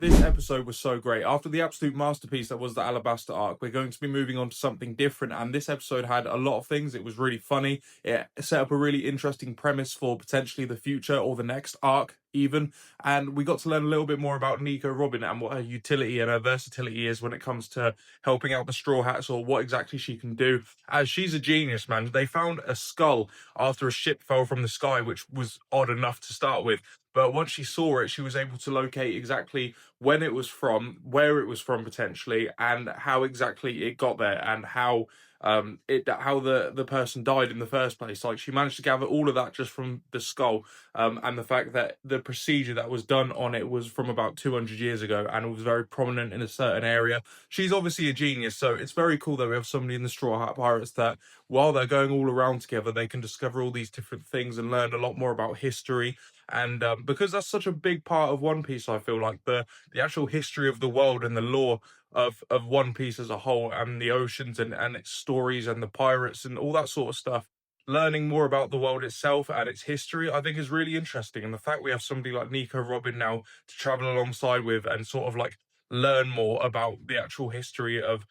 This episode was so great. After the absolute masterpiece that was the Alabaster arc, we're going to be moving on to something different. And this episode had a lot of things. It was really funny. It set up a really interesting premise for potentially the future or the next arc, even. And we got to learn a little bit more about Nico Robin and what her utility and her versatility is when it comes to helping out the Straw Hats, or what exactly she can do. As she's a genius, man. They found a skull after a ship fell from the sky, which was odd enough to start with. But once she saw it, she was able to locate exactly when it was from, where it was from potentially, and how exactly it got there, and how how the person died in the first place. Like, she managed to gather all of that just from the skull, and the fact that the procedure that was done on it was from about 200 years ago, and it was very prominent in a certain area. She's obviously a genius, so it's very cool that we have somebody in the Straw Hat Pirates that, while they're going all around together, they can discover all these different things and learn a lot more about history. And because that's such a big part of One Piece, I feel like the actual history of the world and the lore of One Piece as a whole, and the oceans and its stories and the pirates and all that sort of stuff. Learning more about the world itself and its history, I think, is really interesting. And the fact we have somebody like Nico Robin now to travel alongside with and sort of like learn more about the actual history of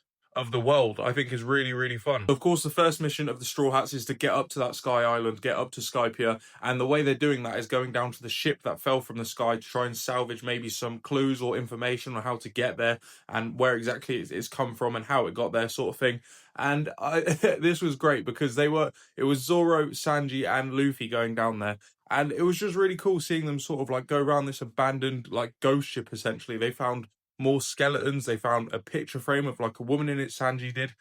the world, I think is really, really fun. Of course, the first mission of the Straw Hats is to get up to that Sky Island, get up to Skypiea, and the way they're doing that is going down to the ship that fell from the sky to try and salvage maybe some clues or information on how to get there and where exactly it's come from and how it got there, sort of thing. And this was great because it was Zoro, Sanji, and Luffy going down there. And it was just really cool seeing them sort of like go around this abandoned like ghost ship. Essentially, they found more skeletons. They found a picture frame of like a woman in it. Sanji did.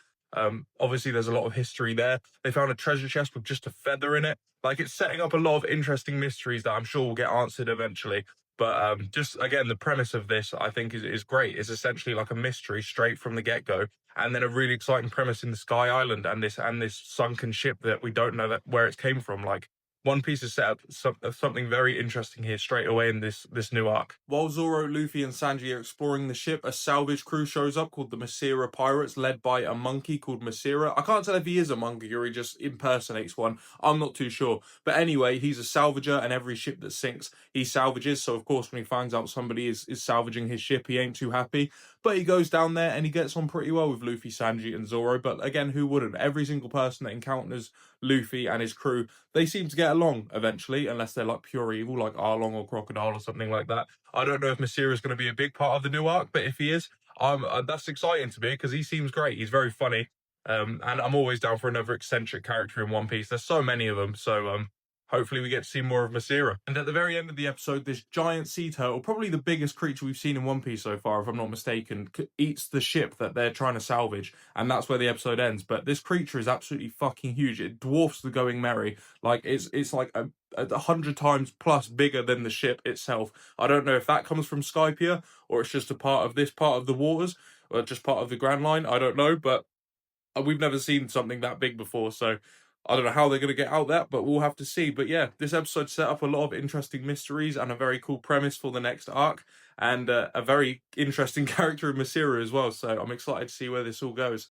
Obviously, there's a lot of history there. They found a treasure chest with just a feather in it. Like, it's setting up a lot of interesting mysteries that I'm sure will get answered eventually. But just again, the premise of this, I think, is great. It's essentially like a mystery straight from the get go, and then a really exciting premise in the Sky Island and this sunken ship that we don't know that where it came from. Like, One Piece has set up something very interesting here straight away in this new arc. While Zoro, Luffy, and Sanji are exploring the ship, a salvage crew shows up called the Masira Pirates, led by a monkey called Masira. I can't tell if he is a monkey or he just impersonates one. I'm not too sure. But anyway, he's a salvager, and every ship that sinks, he salvages. So, of course, when he finds out somebody is salvaging his ship, he ain't too happy. But he goes down there and he gets on pretty well with Luffy, Sanji, and Zoro. But again, who wouldn't? Every single person that encounters Luffy and his crew, they seem to get along eventually, unless they're like pure evil, like Arlong or Crocodile or something like that. I don't know if Masira is going to be a big part of the new arc, but if he is, that's exciting to me because he seems great. He's very funny, and I'm always down for another eccentric character in One Piece. There's so many of them, so hopefully we get to see more of Masira. And at the very end of the episode, this giant sea turtle, probably the biggest creature we've seen in One Piece so far, if I'm not mistaken, eats the ship that they're trying to salvage. And that's where the episode ends. But this creature is absolutely fucking huge. It dwarfs the Going Merry. Like, it's like a 100 times plus bigger than the ship itself. I don't know if that comes from Skypiea or it's just a part of this part of the waters or just part of the Grand Line. I don't know, but we've never seen something that big before, so I don't know how they're going to get out that, but we'll have to see. But yeah, this episode set up a lot of interesting mysteries and a very cool premise for the next arc, and a very interesting character in Masira as well. So I'm excited to see where this all goes.